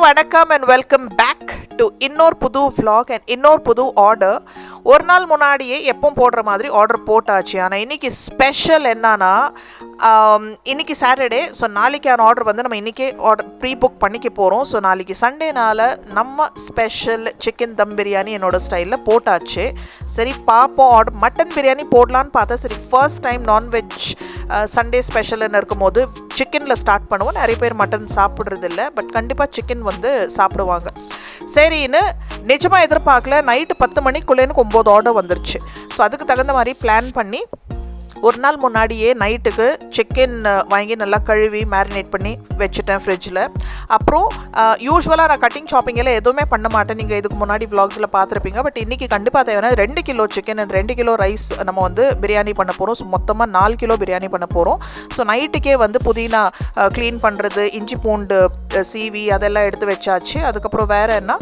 வணக்கம் and welcome back to இன்னொரு புது vlog and இன்னொரு புது ஆர்டர். ஒரு நாள் முன்னாடியே எப்பவும் போடுற மாதிரி ஆர்டர் போட்டாச்சு. ஆனால் இன்னைக்கு ஸ்பெஷல் என்னன்னா, இன்னைக்கு சாட்டர்டே. ஸோ நாளைக்கான ஆர்டர் வந்து நம்ம இன்றைக்கே ஆர்டர் ப்ரீ புக் பண்ணிக்க போகிறோம். ஸோ நாளைக்கு சண்டேனால நம்ம ஸ்பெஷல் சிக்கன் தம் பிரியாணி என்னோட ஸ்டைலில் போட்டாச்சு. சரி பார்ப்போம், ஆர்டர் மட்டன் பிரியாணி போடலான்னு பார்த்தா, சரி ஃபர்ஸ்ட் டைம் நான்வெஜ் சண்டே ஸ்பெஷல்னு இருக்கும்போது சிக்கனில் ஸ்டார்ட் பண்ணுவோம். நிறைய பேர் மட்டன் சாப்பிட்றதில்ல, பட் கண்டிப்பாக சிக்கன் வந்து சாப்பிடுவாங்க. சரின்னு நிஜமாக எதிர்பார்க்கல, நைட்டு 10 மணிக்குள்ளே எனக்கு 9 ஆர்டர் வந்துருச்சு. ஸோ அதுக்கு தகுந்த மாதிரி பிளான் பண்ணி ஒரு நாள் முன்னாடியே நைட்டுக்கு சிக்கன் வாங்கி நல்லா கழுவி மேரினேட் பண்ணி வச்சுட்டேன் ஃப்ரிட்ஜில். அப்புறம் யூஸ்வலாக நான் கட்டிங் ஷாப்பிங் எல்லாம் எதுவுமே பண்ண மாட்டேன், நீங்கள் இதுக்கு முன்னாடி விளாக்ஸில் பார்த்துருப்பீங்க. பட் இன்றைக்கி கண்டிப்பாக தேவையான 2 kilo chicken and 2 kilo rice நம்ம வந்து பிரியாணி பண்ண போகிறோம். ஸோ மொத்தமாக 4 கிலோ பிரியாணி பண்ண போகிறோம். ஸோ நைட்டுக்கே வந்து புதினா க்ளீன் பண்ணுறது, இஞ்சி பூண்டு சீவி அதெல்லாம் எடுத்து வச்சாச்சு. அதுக்கப்புறம் வேறு என்ன,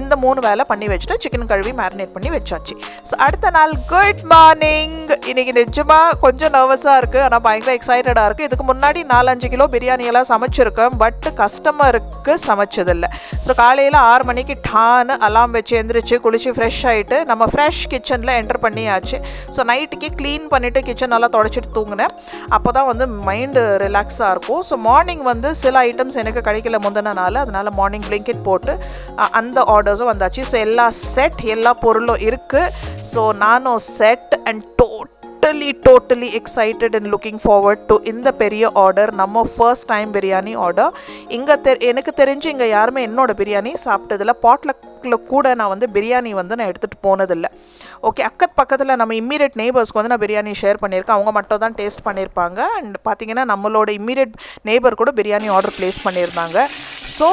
இந்த 3 வேலை பண்ணி வச்சுட்டு சிக்கன் கழுவி மேரினேட் பண்ணி வச்சாச்சு. ஸோ அடுத்த நாள் குட் மார்னிங். இன்றைக்கி நிஜமாக கொஞ்சம் நர்வஸாக இருக்குது, ஆனால் பயங்கர எக்ஸைட்டடாக இருக்குது. இதுக்கு முன்னாடி 4-5 கிலோ பிரியாணியெல்லாம் சமைச்சிருக்கேன், பட் கஸ்டமருக்கு சமைச்சதில்லை. ஸோ காலையில் 6 மணிக்கு டான்னு அலாம் வச்சு எழுந்திரிச்சு குளிச்சு ஃப்ரெஷ் ஆகிட்டு நம்ம ஃப்ரெஷ் கிச்சனில் என்டர் பண்ணியாச்சு. ஸோ நைட்டுக்கு க்ளீன் பண்ணிவிட்டு கிச்சன் நல்லா தொடச்சிட்டு தூங்கினேன். அப்போ தான் வந்து மைண்டு ரிலாக்ஸாக இருக்கும். ஸோ மார்னிங் வந்து சில ஐட்டம்ஸ் எனக்கு கிடைக்கல முந்தின நாள், அதனால் மார்னிங் பிளிங்கெட் போட்டு அந்த ஆர்டர்ஸும் வந்தாச்சு. ஸோ எல்லா பொருளும் இருக்குது. ஸோ நானும் set and totally excited and looking forward to இந்த பெரிய ஆர்டர், நம்ம ஃபர்ஸ்ட் டைம் பிரியாணி ஆர்டர். எனக்கு தெரிஞ்சு இங்கே யாருமே என்னோட பிரியாணி சாப்பிட்டதில்ல. பாட்லக்கில் கூட நான் வந்து பிரியாணி வந்து நான் எடுத்துகிட்டு போனதில்லை. ஓகே, பக்கத்தில் நம்ம இம்மீடியட் நெய்பர்ஸ்க்கு வந்து நான் பிரியாணி ஷேர் பண்ணியிருக்கேன். அவங்க மட்டும் தான் டேஸ்ட் பண்ணியிருப்பாங்க. அண்ட் பார்த்தீங்கன்னா நம்மளோட இம்மீடியட் நெய்பர் கூட பிரியாணி ஆர்டர் ப்ளேஸ் பண்ணியிருந்தாங்க. ஸோ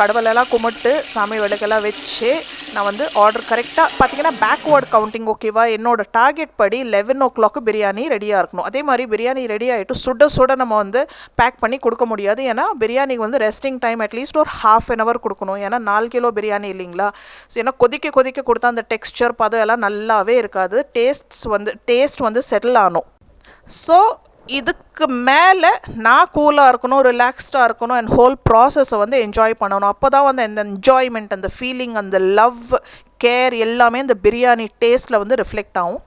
கடவுளெல்லாம் கும்பிட்டு சாமி விளக்கெல்லாம் வச்சு நான் வந்து ஆர்டர் கரெக்டாக பார்த்தீங்கன்னா பேக்வேர்ட் கவுண்டிங். ஓகேவா, என்னோட டார்கெட் படி 11 o'clock பிரியாணி ரெடியாக இருக்கணும். அதே மாதிரி பிரியாணி ரெடி ஆகிட்டு சுட நம்ம வந்து பேக் பண்ணி கொடுக்க முடியாது. ஏன்னா பிரியாணிக்கு வந்து ரெஸ்டிங் டைம் அட்லீஸ்ட் ஒரு ½ an hour கொடுக்கணும். ஏன்னா 4 கிலோ பிரியாணி இல்லைங்களா. ஸோ ஏன்னா கொதிக்க கொடுத்தா அந்த டெக்ஸ்சர் பதம் எல்லாம் நல்லாவே இருக்காது. டேஸ்ட் வந்து செட்டில் ஆகணும். ஸோ இதுக்கு மேலே நான் கூலாக இருக்கணும், ரிலாக்ஸ்டாக இருக்கணும், அண்ட் ஹோல் ப்ராசஸை வந்து என்ஜாய் பண்ணணும். அப்போ தான் வந்து அந்த என்ஜாய்மெண்ட், அந்த ஃபீலிங், அந்த லவ், கேர் எல்லாமே அந்த பிரியாணி டேஸ்ட்டில் வந்து ரிஃப்ளெக்ட் ஆகும்.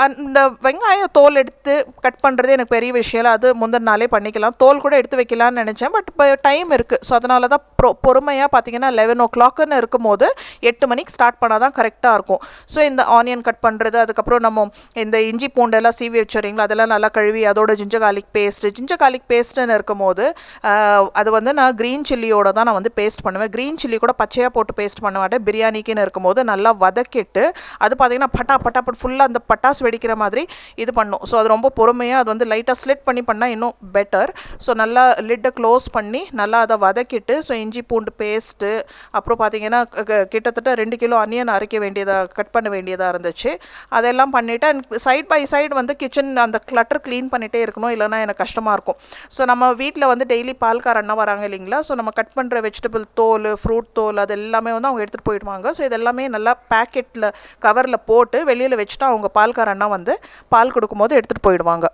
அந்த வெங்காயம் தோல் எடுத்து கட் பண்ணுறது எனக்கு பெரிய விஷயம் இல்லை, அது முந்தின நாளே பண்ணிக்கலாம். தோல் கூட எடுத்து வைக்கலான்னு நினச்சேன், பட் இப்போ டைம் இருக்குது. ஸோ அதனால தான் பொறுமையாக பார்த்தீங்கன்னா 11 o'clockன்னு இருக்கும் போது 8 மணிக்கு ஸ்டார்ட் பண்ணால் தான் கரெக்டாக இருக்கும். ஸோ இந்த ஆனியன் கட் பண்ணுறது, அதுக்கப்புறம் நம்ம இந்த இஞ்சி பூண்டெல்லாம் சீவி வச்சுறீங்களா, அதெல்லாம் நல்லா கழுவி அதோட ஜிஞ்சர் கார்லிக் பேஸ்ட்டுன்னு இருக்கும் போது அது வந்து நான் க்ரீன் சில்லியோட தான் நான் வந்து பேஸ்ட் பண்ணுவேன். க்ரீன் சில்லி கூட பச்சையாக போட்டு பேஸ்ட் பண்ண மாட்டேன். பிரியாணிக்குன்னு இருக்கும் போது நல்லா வதக்கிட்டு அது பார்த்தீங்கன்னா பட்டா ஃபுல்லாக அந்த பட்டாசு வெடிக்கிற மாதிரி இது பண்ணும். ஸோ அது ரொம்ப பொறுமையாக அது வந்து லைட்டாக ஸ்லிட் பண்ணி பண்ணால் இன்னும் பெட்டர். ஸோ நல்லா லிட்டை க்ளோஸ் பண்ணி நல்லா அதை வதக்கிட்டு, ஸோ இஞ்சி பூண்டு பேஸ்ட்டு, அப்புறம் பார்த்தீங்கன்னா கிட்டத்தட்ட 2 கிலோ ஆனியன் கட் பண்ண வேண்டியதாக இருந்துச்சு. அதெல்லாம் பண்ணிவிட்டு சைட் பை சைடு வந்து கிச்சன் அந்த கிளட்டர் க்ளீன் பண்ணிகிட்டே இருக்கணும், இல்லைனா எனக்கு கஷ்டமாக இருக்கும். ஸோ நம்ம வீட்டில் வந்து டெய்லி பால்கார அண்ணா வராங்க இல்லைங்களா. ஸோ நம்ம கட் பண்ணுற வெஜிடபிள் தோல், ஃப்ரூட் தோல், அது எல்லாமே வந்து அவங்க எடுத்துகிட்டு போயிடுவாங்க. ஸோ இதெல்லாமே நல்லா பேக்கெட்டில் கவரில் போட்டு வெளியில் வச்சுட்டு அவங்க பால்கார அண்ணா வந்து பால் கொடுக்கும்போது எடுத்துகிட்டு போயிடுவாங்க.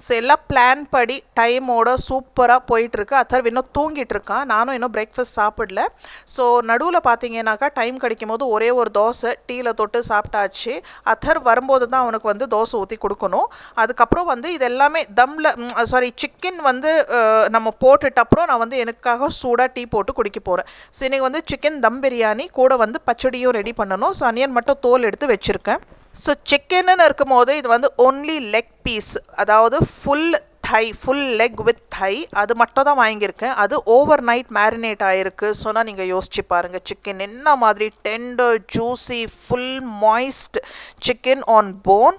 ஸோ எல்லாம் பிளான் படி டைமோட சூப்பராக போயிட்டுருக்கு. அத்தர் இன்னும் தூங்கிட்டு இருக்கான், நானும் இன்னும் பிரேக்ஃபாஸ்ட் சாப்பிடல. ஸோ நடுவில் பார்த்தீங்கன்னாக்கா டைம் கிடைக்கும் போது ஒரே ஒரு தோசை டீயில் தொட்டு சாப்பிட்டாச்சு. அத்தர் வரும்போது தான் அவனுக்கு வந்து தோசை ஊற்றி கொடுக்கணும். அதுக்கப்புறம் வந்து இது எல்லாமே சிக்கன் வந்து நம்ம போட்டுட்டு அப்புறம் நான் வந்து எனக்காக சூடாக டீ போட்டு குடிக்க போகிறேன். ஸோ இன்றைக்கி வந்து சிக்கன் தம் பிரியாணி கூட வந்து பச்சடியும் ரெடி பண்ணணும். ஸோ அனியன் மட்டும் தோல் எடுத்து வச்சுருக்கேன். ஸோ சிக்கன்னு இருக்கும் போது இது வந்து ஒன்லி லெக் பீஸ், அதாவது full thigh, full leg with thigh, அது மட்டும் தான் வாங்கியிருக்கேன். அது ஓவர் நைட் மேரினேட் ஆகிருக்கு. சொன்னால் நீங்கள் யோசிச்சு பாருங்கள், சிக்கன் என்ன மாதிரி tender juicy full moist chicken on phone,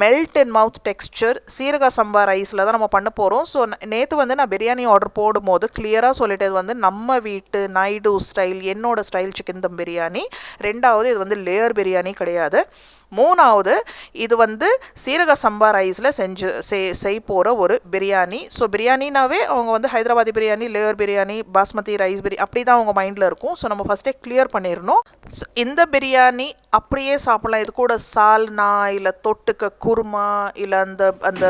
melt in mouth texture. சீரக சம்பா ரைஸில் தான் நம்ம பண்ண போகிறோம். ஸோ நேற்று வந்து நான் பிரியாணி ஆர்டர் போடும்போது கிளியராக சொல்லிட்டது வந்து நம்ம வீட்டு நாயுடு ஸ்டைல், என்னோட ஸ்டைல் சிக்கன் தம் பிரியாணி. ரெண்டாவது இது வந்து லேயர் பிரியாணி கிடையாது. மூணாவது இது வந்து சீரக சம்பா ரைஸில் செய் போகிற ஒரு பிரியாணி. ஸோ பிரியாணினாவே அவங்க வந்து ஹைதராபாதி பிரியாணி, லேயர் பிரியாணி, பாஸ்மதி ரைஸ் பிரியாணி அப்படி தான் அவங்க மைண்டில் இருக்கும். ஸோ நம்ம ஃபஸ்ட்டே கிளியர் பண்ணிடணும். இந்த பிரியாணி அப்படியே சாப்பிட்லாம். இது கூட சால்னா இல்லை தொட்டுக்க குருமா இல்லை அந்த அந்த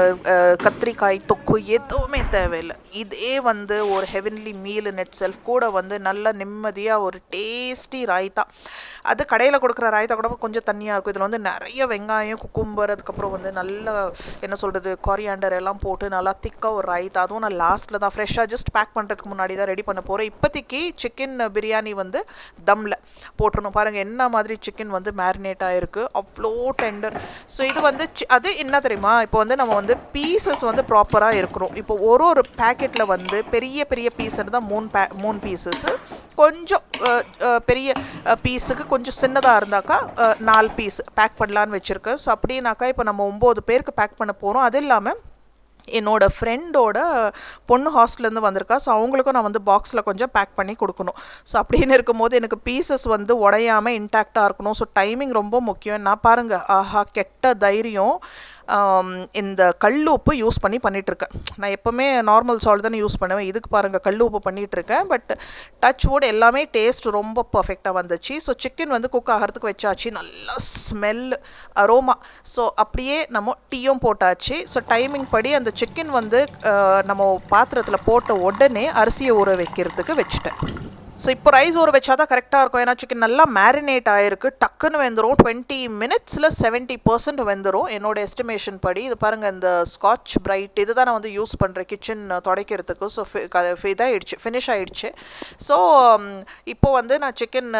கத்திரிக்காய் தொக்கு எதுவுமே தேவையில்லை. இதே வந்து ஒரு heavenly meal in it self. கூட வந்து நல்லா நிம்மதியாக ஒரு டேஸ்டி ராய்த்தா. அது கடையில் கொடுக்குற ராய்த்தா கூட கொஞ்சம் தண்ணியாக இருக்கும். இதில் வந்து நிறைய வெங்காயம், குக்கும்பர், அதுக்கப்புறம் வந்து நல்லா என்ன சொல்கிறது கொரியாண்டர் எல்லாம் போட்டு நல்லா திக்காக ஒரு ரைத்தா. அதுவும் நான் லாஸ்ட்டில் தான் ஃப்ரெஷ்ஷாக ஜஸ்ட் பேக் பண்ணுறதுக்கு முன்னாடி தான் ரெடி பண்ண போகிறேன். இப்போதைக்கு சிக்கன் பிரியாணி வந்து தம்மில் போட்டுருணும். பாருங்கள் என்ன மாதிரி சிக்கன் வந்து மேரினேட் ஆகிருக்கு, அவ்வளோ டெண்டர். ஸோ இது வந்து அது என்ன தெரியுமா, இப்போ வந்து நம்ம வந்து பீசஸ் வந்து ப்ராப்பராக இருக்கணும். இப்போ ஒரு பேக்கெட்டில் வந்து பெரிய பெரிய பீஸ் தான் 3 பீசஸ்ஸு, கொஞ்சம் பெரிய பீஸுக்கு கொஞ்சம் சின்னதாக இருந்தாக்கா 4 பீஸ் பேக் பண்ணலான்னு வச்சுருக்கேன். ஸோ அப்படின்னாக்கா இப்போ நம்ம 9 பேருக்கு பேக் பண்ண போகிறோம். அது இல்லாமல் என்னோடய ஃப்ரெண்டோட பொண்ணு ஹாஸ்டல்லேருந்து வந்திருக்கா. ஸோ அவங்களுக்கும் நான் வந்து பாக்ஸில் கொஞ்சம் பேக் பண்ணி கொடுக்கணும். ஸோ அப்படின்னு இருக்கும்போது எனக்கு பீசஸ் வந்து உடையாமல் இன்டாக்டாக இருக்கணும். ஸோ டைமிங் ரொம்ப முக்கியம். நான் பாருங்கள், ஆஹா கெட்ட தைரியம், இந்த கல் உப்பு யூஸ் பண்ணிகிட்ருக்கேன். நான் எப்போவுமே நார்மல் சால்ட் தானே யூஸ் பண்ணுவேன். இதுக்கு பாருங்கள் கல் உப்பு பண்ணிகிட்ருக்கேன். பட் டச் வுட் எல்லாமே டேஸ்ட் ரொம்ப பர்ஃபெக்டாக வந்துச்சு. ஸோ சிக்கன் வந்து குக் ஆகிறதுக்கு வச்சாச்சு. நல்லா ஸ்மெல், அரோமா. ஸோ அப்படியே நம்ம டீயும் போட்டாச்சு. ஸோ டைமிங் படி அந்த சிக்கன் வந்து நம்ம பாத்திரத்தில் போட்ட உடனே அரிசியை ஊற வைக்கிறதுக்கு வச்சுட்டேன். ஸோ இப்போ ரைஸ் ஊற வச்சா தான் கரெக்டாக இருக்கும். ஏன்னா சிக்கன் நல்லா மேரினேட் ஆகிருக்கு, டக்குன்னு வெந்துடும். 20 மினிட்ஸில் 70% வெந்துடும் என்னோடய எஸ்டிமேஷன் படி. இது பாருங்கள், இந்த ஸ்காட்ச் பிரைட் இது தான் நான் வந்து யூஸ் பண்ணுறேன் கிச்சன் துடைக்கிறதுக்கு. ஸோ இதாகிடுச்சு, ஃபினிஷ் ஆகிடுச்சு. ஸோ இப்போ வந்து நான் சிக்கன்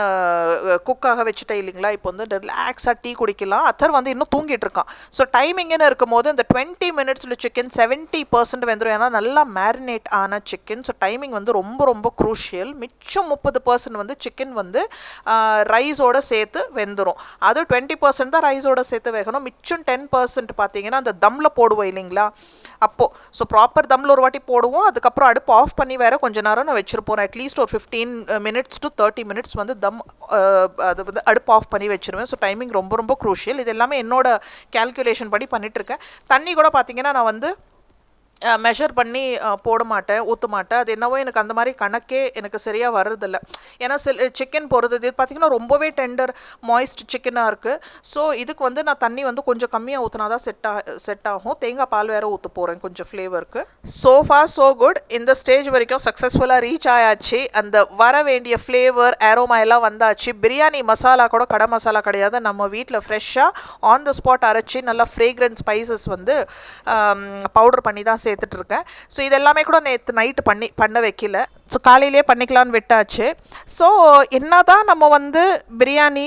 குக்காக வச்சுட்டேன் இல்லைங்களா. இப்போ வந்து ரிலாக்ஸாக டீ குடிக்கலாம். அத்தர் வந்து இன்னும் தூங்கிட்டு இருக்கான். ஸோ டைமிங்னு இருக்கும்போது இந்த 20 மினிட்ஸில் சிக்கன் 70% வெந்துடும். ஏன்னா நல்லா மேரினேட் ஆன சிக்கன். ஸோ டைமிங் வந்து ரொம்ப ரொம்ப க்ரூஷியல். மிச்சம் 30% வந்து சிக்கன் வந்து ரைஸோட சேர்த்து வெந்துடும். அது 20% தான் ரைஸோட சேர்த்து வேகணும். மிச்சம் 10% பார்த்தீங்கன்னா அந்த தம்மில் போடுவோம் இல்லைங்களா அப்போது. ஸோ ப்ராப்பர் தம்மில் ஒரு வாட்டி போடுவோம். அதுக்கப்புறம் அடுப்பு ஆஃப் பண்ணி வேறு கொஞ்சம் நேரம் நான் வச்சுருப்போம். அட்லீஸ்ட் ஒரு 15 மினிட்ஸ் to 30 மினிட்ஸ் வந்து அது வந்து அடுப்பு ஆஃப் பண்ணி வச்சுருவேன். ஸோ டைமிங் ரொம்ப ரொம்ப க்ரூஷியல். இது எல்லாமே என்னோட கேல்குலேஷன் படி பண்ணிகிட்ருக்கேன். தண்ணி கூட பார்த்தீங்கன்னா நான் வந்து மெஷர் பண்ணி போட மாட்டேன், ஊற்ற மாட்டேன். அது என்னவோ எனக்கு அந்த மாதிரி கணக்கே எனக்கு சரியாக வர்றதில்ல. ஏன்னா சிக்கன் போடுறது இது பார்த்திங்கன்னா ரொம்பவே டெண்டர் மாய்ஸ்ட் சிக்கனாக இருக்குது. ஸோ இதுக்கு வந்து நான் தண்ணி வந்து கொஞ்சம் கம்மியாக ஊற்றினா தான் செட் ஆகும். தேங்காய் பால் வேறு ஊற்ற போகிறேன் கொஞ்சம் ஃப்ளேவருக்கு. So far so good. இந்த ஸ்டேஜ் வரைக்கும் சக்ஸஸ்ஃபுல்லாக ரீச் ஆயாச்சு. அந்த வர வேண்டிய ஃப்ளேவர் அரோமா எல்லாம் வந்தாச்சு. பிரியாணி மசாலா கூட கடை மசாலா கிடையாது, நம்ம வீட்டில் ஃப்ரெஷ்ஷாக ஆன் த ஸ்பாட் அரைச்சி நல்லா ஃப்ரேக்ரன்ஸ் ஸ்பைசஸ் வந்து பவுடர் பண்ணி தான் சேர்த்துட்ருக்கேன். ஸோ இதெல்லாமே கூட நேற்று நைட்டு பண்ண வைக்கல. ஸோ காலையிலே பண்ணிக்கலான்னு விட்டாச்சு. ஸோ என்ன தான் நம்ம வந்து பிரியாணி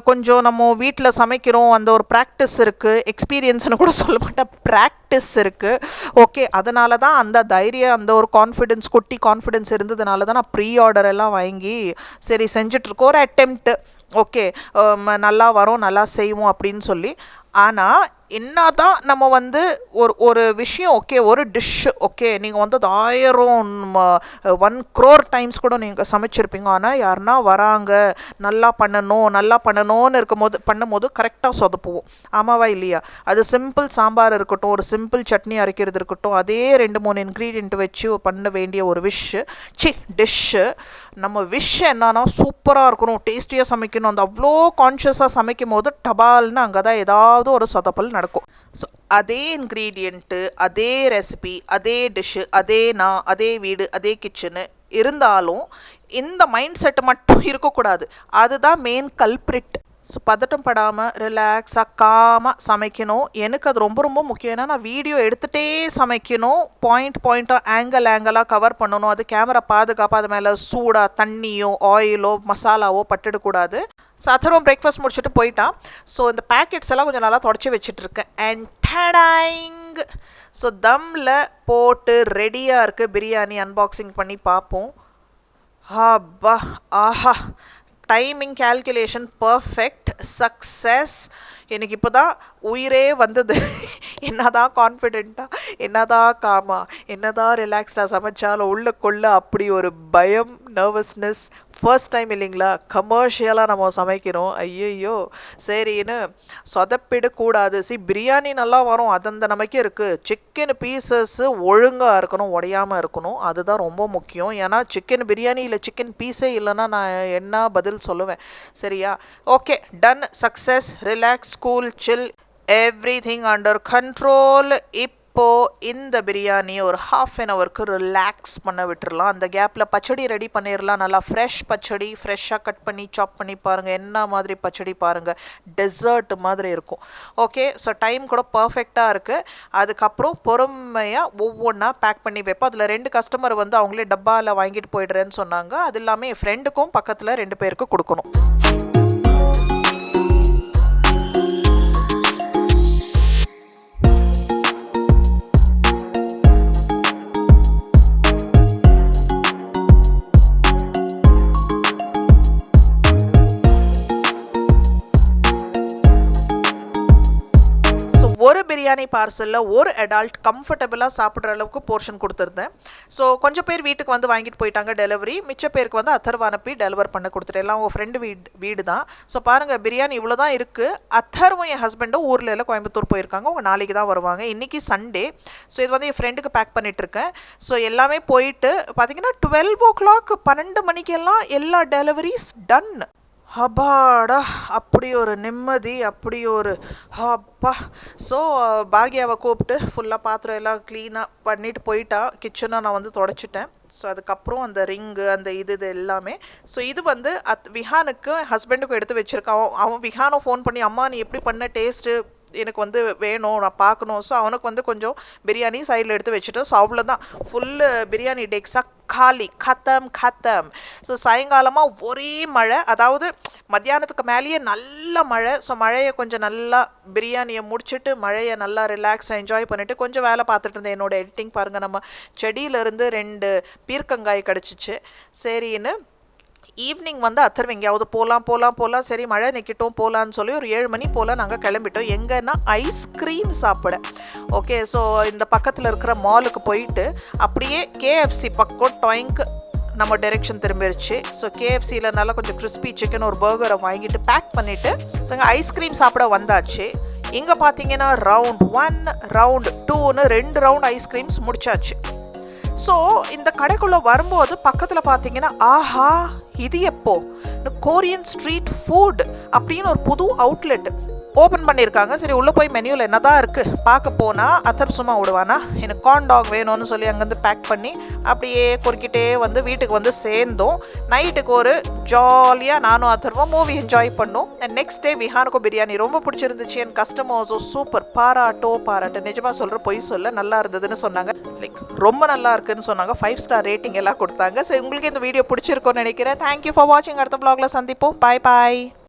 கொஞ்சம் நம்ம வீட்டில் சமைக்கிறோம், அந்த ஒரு ப்ராக்டிஸ் இருக்குது, எக்ஸ்பீரியன்ஸ்னு கூட சொல்ல மாட்டேன், ப்ராக்டிஸ் இருக்குது. ஓகே, அதனால தான் அந்த தைரியம், அந்த ஒரு கான்ஃபிடென்ஸ், குட்டி கான்ஃபிடென்ஸ் இருந்ததுனால தான் நான் ப்ரீ ஆர்டர் எல்லாம் வாங்கி சரி செஞ்சிட்ருக்கோம். ஒரு அட்டெம்ப்ட்டு ஓகே நல்லா வரும், நல்லா செய்வோம் அப்படின்னு சொல்லி. ஆனால் என்ன தான் நம்ம வந்து ஒரு விஷயம் ஓகே, ஒரு டிஷ்ஷு ஓகே நீங்கள் வந்து அது 1 crore டைம்ஸ் கூட நீங்கள் சமைச்சிருப்பீங்க. ஆனால் யாருன்னா வராங்க நல்லா பண்ணணும்னு பண்ணும்போது கரெக்டாக சொதப்புவோம். ஆமாவா இல்லையா? அது சிம்பிள் சாம்பார் இருக்கட்டும், ஒரு சிம்பிள் சட்னி அரைக்கிறது இருக்கட்டும், அதே 2-3 இன்க்ரீடியண்ட் வச்சு பண்ண வேண்டிய ஒரு டிஷ்ஷு நம்ம என்னன்னா சூப்பராக இருக்கணும், டேஸ்டியாக சமைக்கணும். அந்த அவ்வளோ கான்ஷியஸாக சமைக்கும் போது டபால்னு அங்கே தான் ஏதாவது ஒரு சொதப்பல் நடக்கும். ஸோ அதே இன்க்ரீடியண்ட்டு, அதே ரெசிபி, அதே டிஷ்ஷு, அதே வீடு, அதே கிச்சனு இருந்தாலும் இந்த மைண்ட் செட்டு மட்டும் இருக்கக்கூடாது. அதுதான் மெயின் கல்ப்ரிட். ஸோ பதட்டம் படாமல் ரிலாக்ஸாக காமாக சமைக்கணும். எனக்கு அது ரொம்ப ரொம்ப முக்கியம். ஏன்னா நான் வீடியோ எடுத்துகிட்டே சமைக்கணும். பாயிண்ட்டாக ஆங்கிளாக கவர் பண்ணணும். அது கேமரா பாதுகாப்பாக அது மேலே சூடாக தண்ணியோ ஆயிலோ மசாலாவோ பட்டுடக்கூடாது. ஸோ அதர்வம் பிரேக்ஃபாஸ்ட் முடிச்சுட்டு போயிட்டான். ஸோ இந்த பேக்கெட்ஸ் எல்லாம் கொஞ்சம் நல்லா தொடச்சி வச்சுட்ருக்கேன். அண்ட் டடாயிங், ஸோ தம்மில் போட்டு ரெடியாக இருக்குது பிரியாணி. அன்பாக்சிங் பண்ணி பார்ப்போம். அப்பா, ஆஹா, டைமிங் கேல்குலேஷன் பர்ஃபெக்ட், சக்ஸஸ். எனக்கு இப்போ தான் உயிரே வந்தது. என்னதான் கான்ஃபிடெண்ட்டாக, என்னதான் காமா, என்னதான் ரிலாக்ஸ்டாக சமைச்சாலும் உள்ளுக்குள்ள அப்படி ஒரு பயம், நர்வஸ்னஸ். ஃபர்ஸ்ட் டைம் இல்லைங்களா, கமர்ஷியலாக நம்ம சமைக்கிறோம். ஐயோ, சரின்னு சொதப்பிடக்கூடாது. பிரியாணி நல்லா வரும், அதந்த நமக்கே இருக்குது. சிக்கன் பீசஸ்ஸு ஒழுங்காக இருக்கணும், உடையாமல் இருக்கணும். அதுதான் ரொம்ப முக்கியம். ஏன்னா சிக்கன் பிரியாணி இல்லை, சிக்கன் பீஸே இல்லைன்னா நான் என்ன பதில் சொல்லுவேன்? சரியா? Okay, done, success, relax, cool, chill, everything under control. இப்போது இந்த பிரியாணியை ஒரு ½ an hourக்கு ரிலாக்ஸ் பண்ண விட்டுறலாம். அந்த கேப்பில் பச்சடி ரெடி பண்ணிடலாம். நல்லா ஃப்ரெஷ் பச்சடி, ஃப்ரெஷ்ஷாக கட் பண்ணி சாப் பண்ணி பாருங்கள். என்ன மாதிரி பச்சடி பாருங்கள், டெசர்ட் மாதிரி இருக்கும். ஓகே, ஸோ டைம் கூட பர்ஃபெக்டாக இருக்குது. அதுக்கப்புறம் பொறுமையாக ஒவ்வொன்றா பேக் பண்ணி வைப்போம். அதில் 2 கஸ்டமர் வந்து அவங்களே டப்பாவில் வாங்கிட்டு போய்டுறேன்னு சொன்னாங்க. அது இல்லாமல் என் ஃப்ரெண்டுக்கும் பக்கத்தில் 2 பேருக்கு கொடுக்கணும். ஒரு பிரியாணி பார்சலில் ஒரு அடால்ட் கம்ஃபர்டபுளாக சாப்பிட்ற அளவுக்கு போர்ஷன் கொடுத்துருந்தேன். ஸோ கொஞ்சம் பேர் வீட்டுக்கு வந்து வாங்கிட்டு போயிட்டாங்க டெலிவரி. மிச்ச பேருக்கு வந்து அத்தர்வ அனுப்பி டெலிவர் பண்ண கொடுத்துட்டேன். எல்லாம் உங்கள் ஃப்ரெண்டு வீடு தான். ஸோ பாருங்கள், பிரியாணி இவ்வளோ தான் இருக்குது. அத்தர்வும் என் ஹஸ்பண்டும் ஊரில் எல்லாம் கோயம்புத்தூர் போயிருக்காங்க. அவங்க நாளைக்கு தான் வருவாங்க. இன்றைக்கி சண்டே. ஸோ இது வந்து என் ஃப்ரெண்டுக்கு பேக் பண்ணிகிட்ருக்கேன். ஸோ எல்லாமே போயிட்டு பார்த்திங்கன்னா 12 o'clock 12 மணிக்கெல்லாம் எல்லா டெலிவரிஸ் டன். அப்பாடா, அப்படி ஒரு நிம்மதி, அப்படி ஒரு அப்பா. ஸோ பாக்யாவை கூப்பிட்டு ஃபுல்லாக பாத்திரம் எல்லாம் க்ளீனாக பண்ணிட்டு போயிட்டா. கிச்சனை நான் வந்து தொடச்சிட்டேன். ஸோ அதுக்கப்புறம் அந்த ரிங்கு, அந்த இது எல்லாமே. ஸோ இது வந்து விஹானுக்கு ஹஸ்பண்டுக்கும் எடுத்து வச்சுருக்கான். அவன் விஹானும் ஃபோன் பண்ணி, அம்மா நீ எப்படி பண்ண, டேஸ்ட்டு எனக்கு வந்து வேணும், நான் பார்க்கணும். ஸோ அவனுக்கு வந்து கொஞ்சம் பிரியாணி சைடில் எடுத்து வச்சுட்டோம். ஸோ அவ்வளோதான், ஃபுல்லு பிரியாணி டெக்ஸாக காலி, கத்தம். ஸோ சாயங்காலமாக ஒரே மழை, அதாவது மத்தியானத்துக்கு மேலேயே நல்ல மழை. ஸோ மழையை கொஞ்சம் நல்லா பிரியாணியை முடிச்சுட்டு மழையை நல்லா ரிலாக்ஸாக என்ஜாய் பண்ணிவிட்டு கொஞ்சம் வேலை பார்த்துட்டு இருந்தேன். என்னோடய எடிட்டிங் பாருங்கள். நம்ம செடியிலேருந்து 2 பீர்க்கங்காய் கிடச்சிச்சு. சரின்னு ஈவினிங் வந்து அத்தர்வ எங்கேயாவது போகலாம், சரி மழை நிற்கட்டும் போகலான்னு சொல்லி ஒரு 7 மணி போல் நாங்கள் கிளம்பிட்டோம். எங்கன்னா ஐஸ்கிரீம் சாப்பிட. ஓகே, ஸோ இந்த பக்கத்தில் இருக்கிற மாலுக்கு போயிட்டு அப்படியே KFC பக்கம் டொயிங்க்கு நம்ம டைரெக்ஷன் திரும்பிடுச்சு. ஸோ KFCயில் நல்லா கொஞ்சம் கிறிஸ்பி சிக்கன் ஒரு பர்கரை வாங்கிட்டு பேக் பண்ணிவிட்டு ஸோ இங்கே ஐஸ்கிரீம் சாப்பிட வந்தாச்சு. இங்கே பார்த்தீங்கன்னா ரவுண்ட் 1, ரவுண்ட் 2ன்னு 2 ரவுண்ட் ஐஸ்கிரீம்ஸ் முடிச்சாச்சு. ஸோ இந்த கடைக்குள்ளே வரும்போது பக்கத்தில் பார்த்தீங்கன்னா, ஆஹா இது எப்போ கொரியன் ஸ்ட்ரீட் ஃபுட் அப்படின்னு ஒரு புது அவுட்லெட் ஓப்பன் பண்ணியிருக்காங்க. சரி உள்ளே போய் மெனுவில் என்ன தான் இருக்குது பார்க்க போனால் அத்தர் சும்மா விடுவானா, எனக்கு கார்ன் டாக் வேணும்னு சொல்லி அங்கேருந்து பேக் பண்ணி அப்படியே பொறுக்கிட்டே வந்து வீட்டுக்கு வந்து சேர்ந்தோம். நைட்டுக்கு ஒரு ஜாலியாக நானும் அத்தர்வும் மூவி என்ஜாய் பண்ணோம். அண்ட் நெக்ஸ்ட் டே விஹானுக்கும் பிரியாணி ரொம்ப பிடிச்சிருந்துச்சு. என் கஸ்டமர்ஸும் சூப்பர், பாராட்டு, நிஜமாக சொல்கிற பொய் சொல்ல நல்லா இருந்ததுன்னு சொன்னாங்க. லைக் ரொம்ப நல்லா இருக்குன்னு சொன்னாங்க. 5 ஸ்டார் ரேட்டிங் எல்லாம் கொடுத்தாங்க. ஸோ உங்களுக்கு இந்த வீடியோ பிடிச்சிருக்கோன்னு நினைக்கிறேன். தேங்க்யூ ஃபார் வாட்சிங். அடுத்த வ்ளாகில் சந்திப்போம். பாய்.